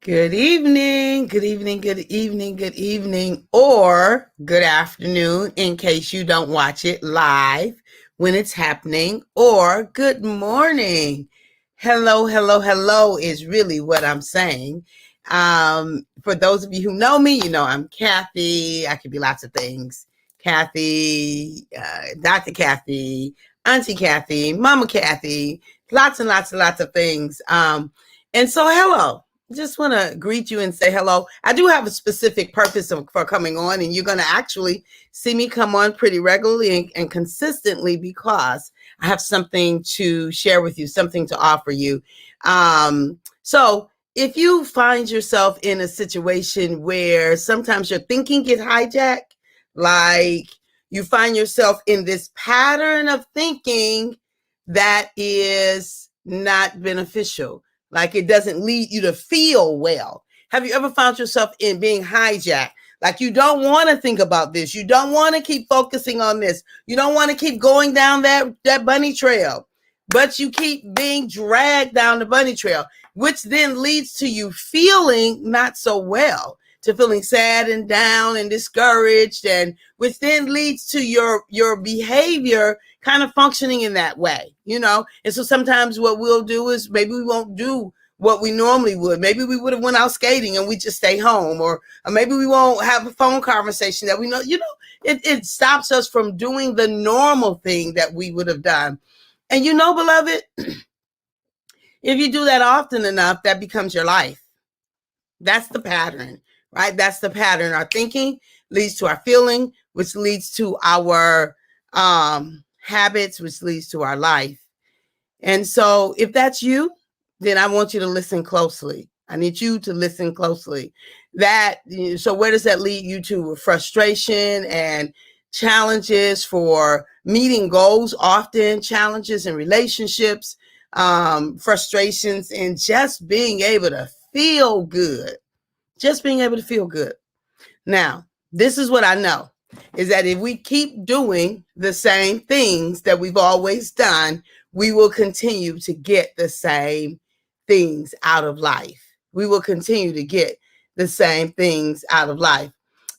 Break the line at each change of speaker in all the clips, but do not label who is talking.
Good evening, good evening, good evening, good evening, or good afternoon in case you don't watch it live when it's happening, or good morning. Hello, hello, hello is really what I'm saying. For those of you who know me, you know I'm Kathy. I could be lots of things. Kathy, Dr. Kathy, Auntie Kathy, Mama Kathy, lots and lots and lots of things. And so, hello, just want to greet you and say hello. I do have a specific purpose for coming on, and you're going to actually see me come on pretty regularly and consistently because I have something to share with you, something to offer you. So if you find yourself in a situation where sometimes your thinking gets hijacked, like you find yourself in this pattern of thinking that is not beneficial, like it doesn't lead you to feel well. Have you ever found yourself in being hijacked? Like you don't want to think about this. You don't want to keep focusing on this. You don't want to keep going down that bunny trail, but you keep being dragged down the bunny trail, which then leads to you feeling not so well, to feeling sad and down and discouraged, and which then leads to your behavior kind of functioning in that way, And so sometimes what we'll do is maybe we won't do what we normally would. Maybe we would have went out skating and we just stay home, or maybe we won't have a phone conversation that we know, it stops us from doing the normal thing that we would have done. And beloved, if you do that often enough, that becomes your life. That's the pattern, right? That's the pattern. Our thinking leads to our feeling, which leads to our habits, which leads to our life. And so if that's you, then I want you to listen closely. I need you to listen closely. So where does that lead you to? Frustration and challenges for meeting goals, often challenges in relationships, frustrations in just being able to feel good. Just being able to feel good. Now, this is what I know, is that if we keep doing the same things that we've always done, we will continue to get the same things out of life. We will continue to get the same things out of life.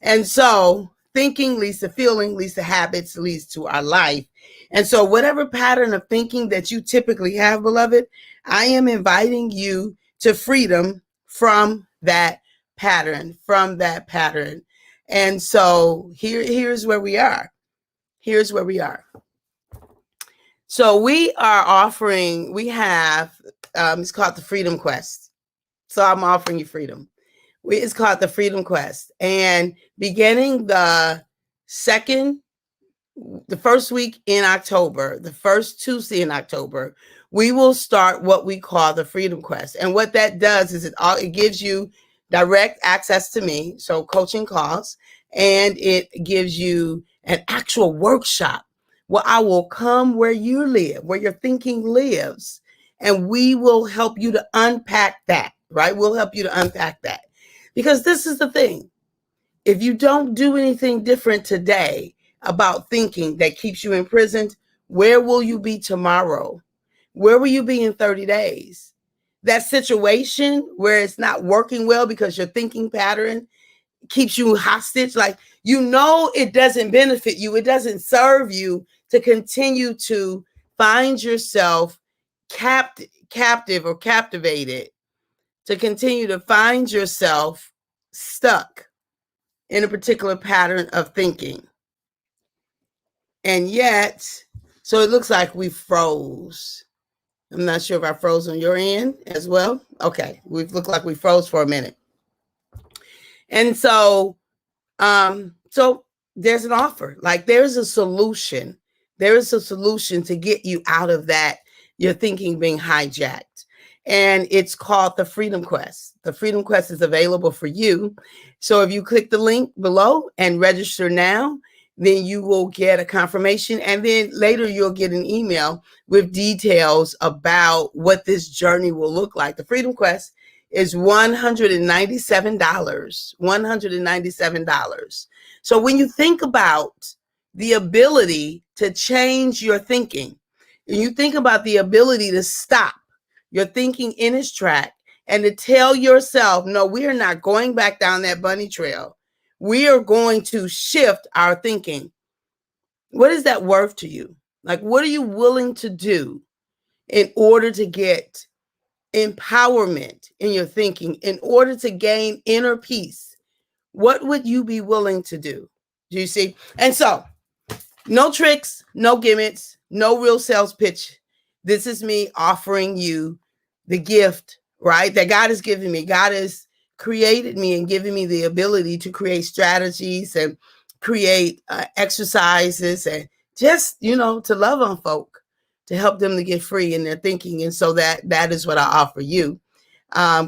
And so thinking leads to feeling, leads to habits, leads to our life. And so whatever pattern of thinking that you typically have, beloved, I am inviting you to freedom from that pattern. And so here's where we are. Here's where we are. So we have, it's called the Freedom Quest. So I'm offering you freedom. It's called the Freedom Quest. And beginning the first week in October, the first Tuesday in October, we will start what we call the Freedom Quest. And what that does is it gives you direct access to me, so coaching calls, and it gives you an actual workshop where I will come where you live, where your thinking lives, and we will help you to unpack that, right? We'll help you to unpack that. Because this is the thing. If you don't do anything different today about thinking that keeps you imprisoned, where will you be tomorrow? Where will you be in 30 days? That situation where it's not working well because your thinking pattern keeps you hostage, like, it doesn't benefit you. It doesn't serve you to continue to find yourself captive or captivated, to continue to find yourself stuck in a particular pattern of thinking. And yet, so it looks like we froze. I'm not sure if I froze on your end as well. Okay, we look like we froze for a minute. And so there's an offer. Like there's a solution. There is a solution to get you out of that, your thinking being hijacked. And it's called the Freedom Quest. The Freedom Quest is available for you. So if you click the link below and register now, then you will get a confirmation. And then later you'll get an email with details about what this journey will look like. The Freedom Quest is $197. $197. So when you think about the ability to change your thinking, and you think about the ability to stop your thinking in its track and to tell yourself, no, we are not going back down that bunny trail. We are going to shift our thinking. What is that worth to you? Like, what are you willing to do in order to get empowerment in your thinking, in order to gain inner peace? What would you be willing to do? Do you see? And so, no tricks, no gimmicks, no real sales pitch. This is me offering you the gift, right? That God has given me. God has created me and given me the ability to create strategies and create exercises and just, to love on folk, to help them to get free in their thinking. And so that is what I offer you.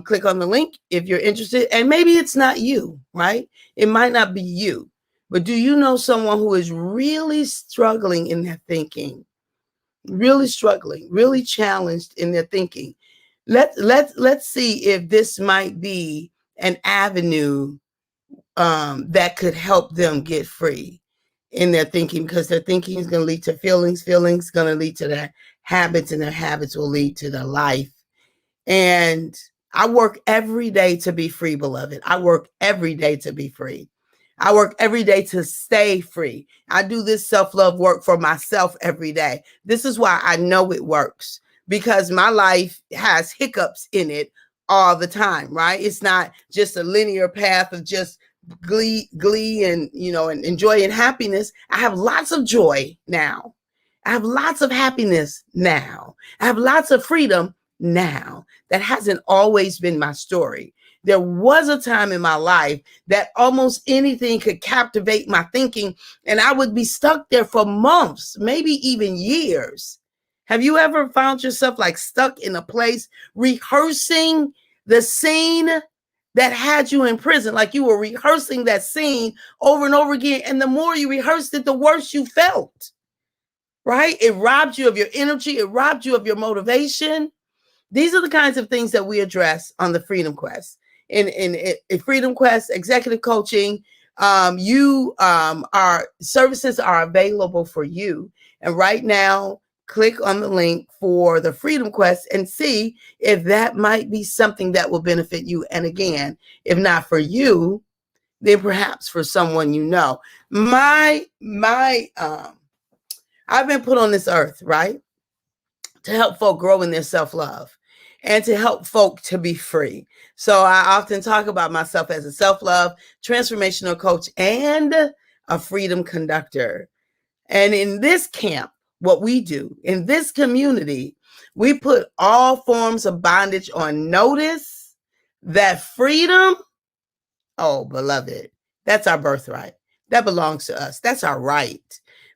Click on the link if you're interested. And maybe it's not you, right? It might not be you. But do you know someone who is really struggling in their thinking? Really struggling, really challenged in their thinking. Let's see if this might be an avenue that could help them get free in their thinking, because their thinking is going to lead to feelings. Feelings going to lead to their habits, and their habits will lead to their life. And I work every day to be free, beloved. I work every day to be free. I work every day to stay free. I do this self-love work for myself every day. This is why I know it works, because my life has hiccups in it all the time, right? It's not just a linear path of just glee and, and joy and happiness. I have lots of joy now. I have lots of happiness now. I have lots of freedom now. That hasn't always been my story. There was a time in my life that almost anything could captivate my thinking, and I would be stuck there for months, maybe even years. Have you ever found yourself like stuck in a place rehearsing the scene that had you in prison? Like you were rehearsing that scene over and over again, and the more you rehearsed it, the worse you felt, right? It robbed you of your energy. It robbed you of your motivation. These are the kinds of things that we address on the Freedom Quest. In Freedom Quest executive coaching, our services are available for you. And right now, click on the link for the Freedom Quest and see if that might be something that will benefit you. And again, if not for you, then perhaps for someone you know. I've been put on this earth, right, to help folk grow in their self-love and to help folk to be free. So I often talk about myself as a self-love transformational coach and a freedom conductor. And in this camp, what we do in this community, we put all forms of bondage on notice. That freedom, oh, beloved, that's our birthright. That belongs to us. That's our right.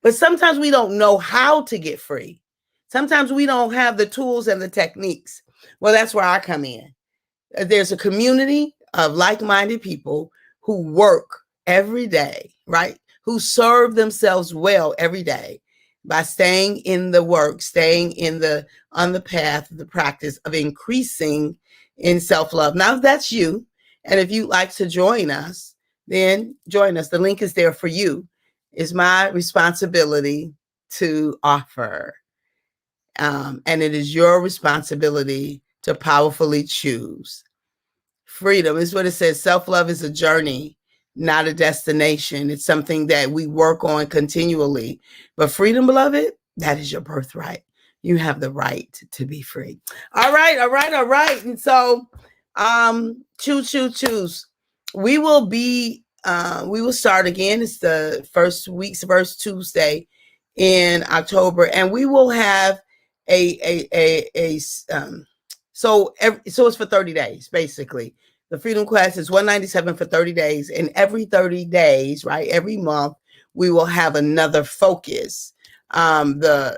But sometimes we don't know how to get free. Sometimes we don't have the tools and the techniques. Well, that's where I come in. There's a community of like-minded people who work every day, right? Who serve themselves well every day by staying in the work, staying on the path, the practice of increasing in self-love. Now, if that's you, and if you'd like to join us, then join us. The link is there for you. It's my responsibility to offer. And it is your responsibility to powerfully choose. Freedom is what it says. Self-love is a journey, not a destination. It's something that we work on continually. But freedom, beloved, that is your birthright. You have the right to be free. All right. And so, choose. We will start again. It's the first Tuesday in October, and we will have so it's for 30 days, basically. The Freedom Quest is $197 for 30 days. And every 30 days, right, every month, we will have another focus. So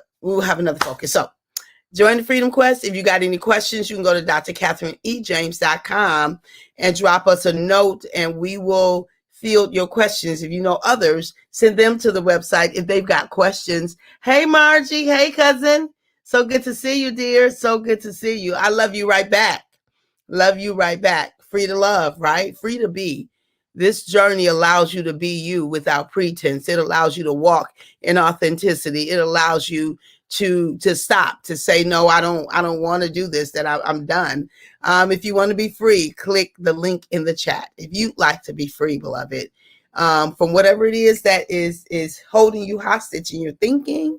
join the Freedom Quest. If you got any questions, you can go to drcatherineejames.com and drop us a note, and we will field your questions. If you know others, send them to the website if they've got questions. Hey, Margie. Hey, cousin. So good to see you, dear. So good to see you. I love you right back. Love you right back. Free to love, right? Free to be. This journey allows you to be you without pretense. It allows you to walk in authenticity. It allows you to stop, to say, no, I don't want to do this, that I'm done. If you want to be free, click the link in the chat. If you'd like to be free, beloved, from whatever it is that is holding you hostage in your thinking,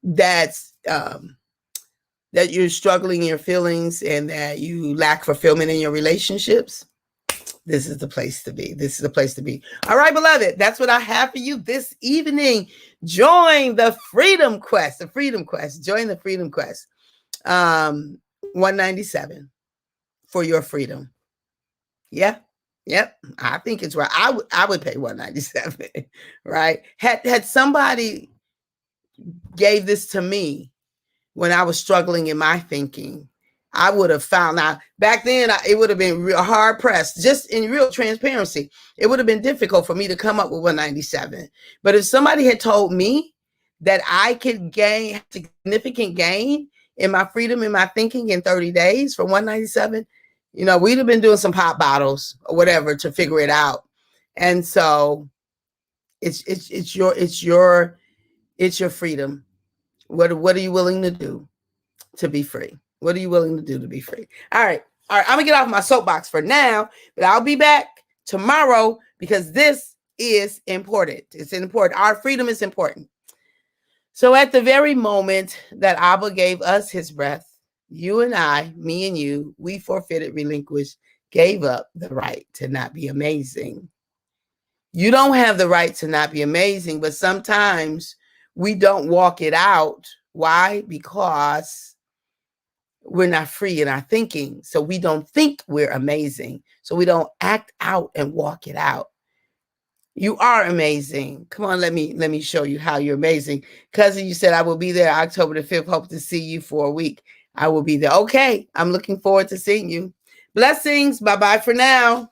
that's that you're struggling in your feelings and that you lack fulfillment in your relationships, this is the place to be. This is the place to be. All right, beloved, that's what I have for you this evening. Join the Freedom Quest, the Freedom Quest. Join the Freedom Quest. $197 for your freedom. Yeah. Yep. I think it's right. I would pay $197, right? Had somebody gave this to me when I was struggling in my thinking, I would have found out back then. It would have been real hard pressed, just in real transparency. It would have been difficult for me to come up with 197. But if somebody had told me that I could gain significant gain in my freedom, in my thinking in 30 days for 197, we'd have been doing some pop bottles or whatever to figure it out. And so it's your freedom. What are you willing to do to be free? What are you willing to do to be free? All right. I'm going to get off my soapbox for now, but I'll be back tomorrow because this is important. It's important. Our freedom is important. So at the very moment that Abba gave us his breath, you and I, me and you, we forfeited, relinquished, gave up the right to not be amazing. You don't have the right to not be amazing, but sometimes we don't walk it out. Why? Because we're not free in our thinking. So we don't think we're amazing. So we don't act out and walk it out. You are amazing. Come on, let me show you how you're amazing. Cousin, you said I will be there October the 5th. Hope to see you for a week. I will be there. Okay. I'm looking forward to seeing you. Blessings. Bye-bye for now.